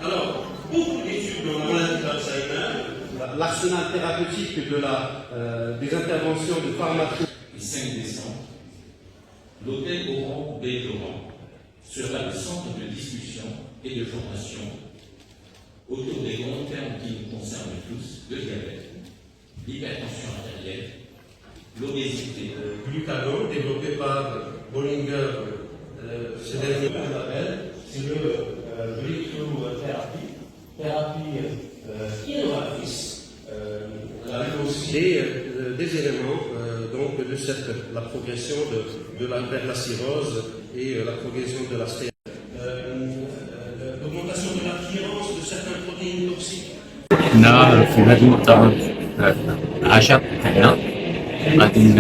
Alors, beaucoup d'études dans la maladie d'Alzheimer, l'arsenal thérapeutique des interventions de pharmacie. Le 5 décembre, l'hôtel Oran Béjoran sera le centre de discussion et de formation autour des grands termes qui nous concernent tous, le diabète, l'hypertension artérielle, l'obésité. Glucagon, développé par Bollinger, ce dernier label, c'est le Breakthrough thérapie innovatrice. Et des éléments donc de la progression vers la cirrhose et la progression de la stéatose. L'augmentation de l'attirance de certaines protéines toxiques. كنا في هذا المؤتمر 10 حنا غادي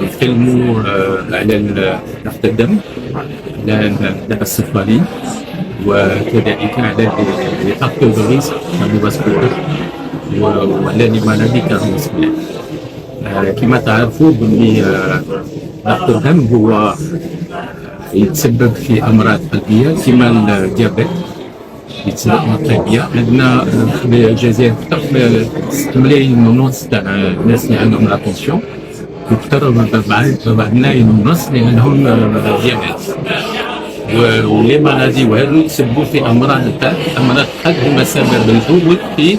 نتكلموا على ضغط الدم، على السكري، وكذلك على لي فاكتور دو ريسك كارديوفاسكولار وعلى لي مالادي كارديوفاسكولار. كما تعرفوا بلي ضغط الدم هو يتسبب في امراض قلبيه كما الديابيت، يتسبب امراض قلبيه. عندنا في الجزائر اكثر من 6 ملايين ونص تاع الناس اللي عندهم لا طونسيون، واكثر من 4 ملايين ونص اللي عندهم ديابيت. ولي مالادي وهذو يتسببوا في امراض قد هما السبب الاول في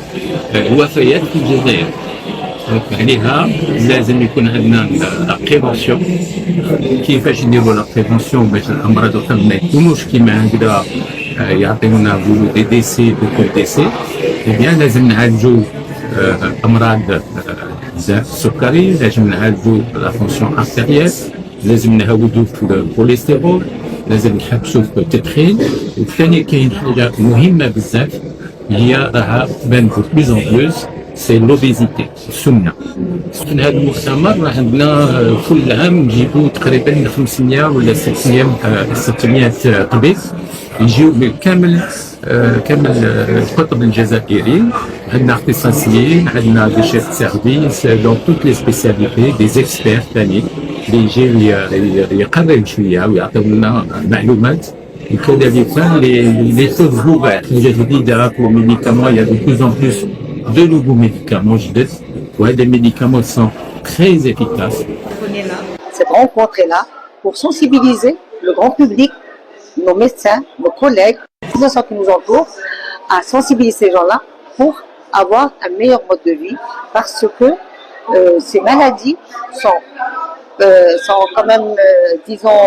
الوفيات في الجزائر. عليها لازم يكون عندنا لا بريفونسيون. كيفاش نديروا لا بريفونسيون باش الامراض ما يكونوش كيما هكذا يعطيونا دي ديسي بوكو ديسي؟ بيان لازم نعالجوا امراض بزاف، السكري، لازم نعالجوا لا فونسيون ارتيريال، لازم نهودوا في الكوليسترول، لازم نحبسوا في التدخين. وثاني كاين حاجه مهمه بزاف هي راها تبان بو بلوز اون بلوز، سي لوبيزيتي، السمنه. في هذا المؤتمر عندنا كل عام نجيبوا تقريبا 500 ولا 600 طبيب يجيو من كامل القطب الجزائري. عندنا اختصاصيين، عندنا دي شيف سيرفيس دون توت لي سبيسياليتي، دي زيكسبير ثاني اللي يجيو يقرروا شويه ويعطيو لنا معلومات. وكذلك لي تيست اوفير، حاجه جديده pour médicaments. Il y a de plus en plus de nouveaux médicaments جدد، وهذا médicaments sont très efficaces. Cette rencontre est là pour sensibiliser le grand public, nos médecins, nos collègues, tous ceux qui nous entourent, à sensibiliser ces gens-là pour avoir un meilleur mode de vie, parce que ces maladies sont quand même, disons,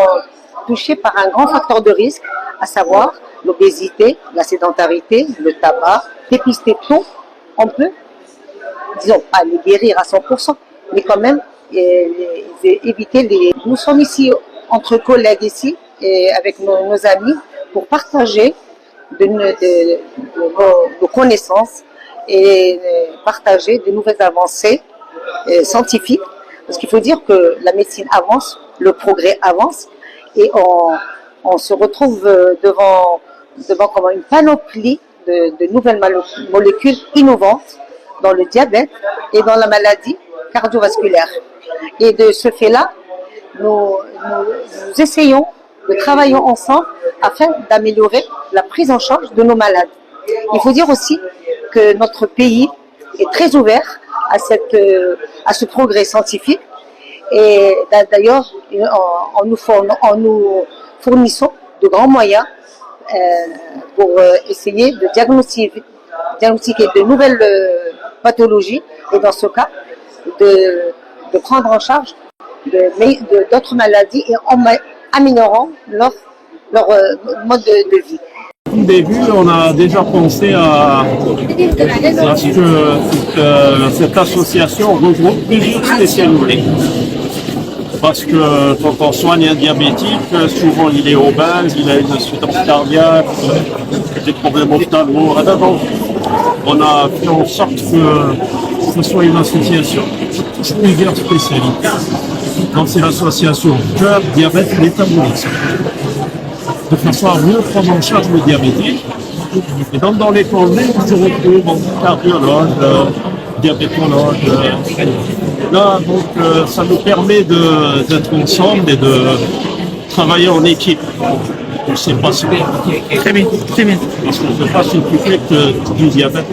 touchées par un grand facteur de risque, à savoir l'obésité, la sédentarité, le tabac. Dépister tôt, on peut, disons, pas les guérir à 100%, mais quand même éviter les... Nous sommes ici, entre collègues ici, et avec nos amis, pour partager nos connaissances et partager de nouvelles avancées scientifiques. Parce qu'il faut dire que la médecine avance, le progrès avance, et on se retrouve devant comme une panoplie de nouvelles molécules innovantes dans le diabète et dans la maladie cardiovasculaire. Et de ce fait-là, nous essayons de travailler ensemble afin d'améliorer la prise en charge de nos malades. Il faut dire aussi que notre pays est très ouvert à ce progrès scientifique. Et d'ailleurs, en nous fournissant de grands moyens pour essayer de diagnostiquer de nouvelles pathologies, et dans ce cas, de prendre en charge d'autres maladies et en améliorant leur mode de vie. Au début, on a déjà pensé à ce que cette association regroupe plusieurs spécialités. Parce que quand on soigne un diabétique, souvent il est obèse, il a une insuffisance cardiaque, des problèmes ophtalmo. Donc, on a fait en sorte que ce soit une association de plusieurs spécialités. Donc c'est l'association cœur, diabète et métabolisme. De façon à mieux prendre en charge le diabétique. Et donc dans les collègues, je retrouve cardiologue, diabétologue. Là, donc, ça nous permet d'être ensemble et de travailler en équipe. Je ne sais pas si Très bien, très bien. parce que je ne sais pas si tu fais que du diabète.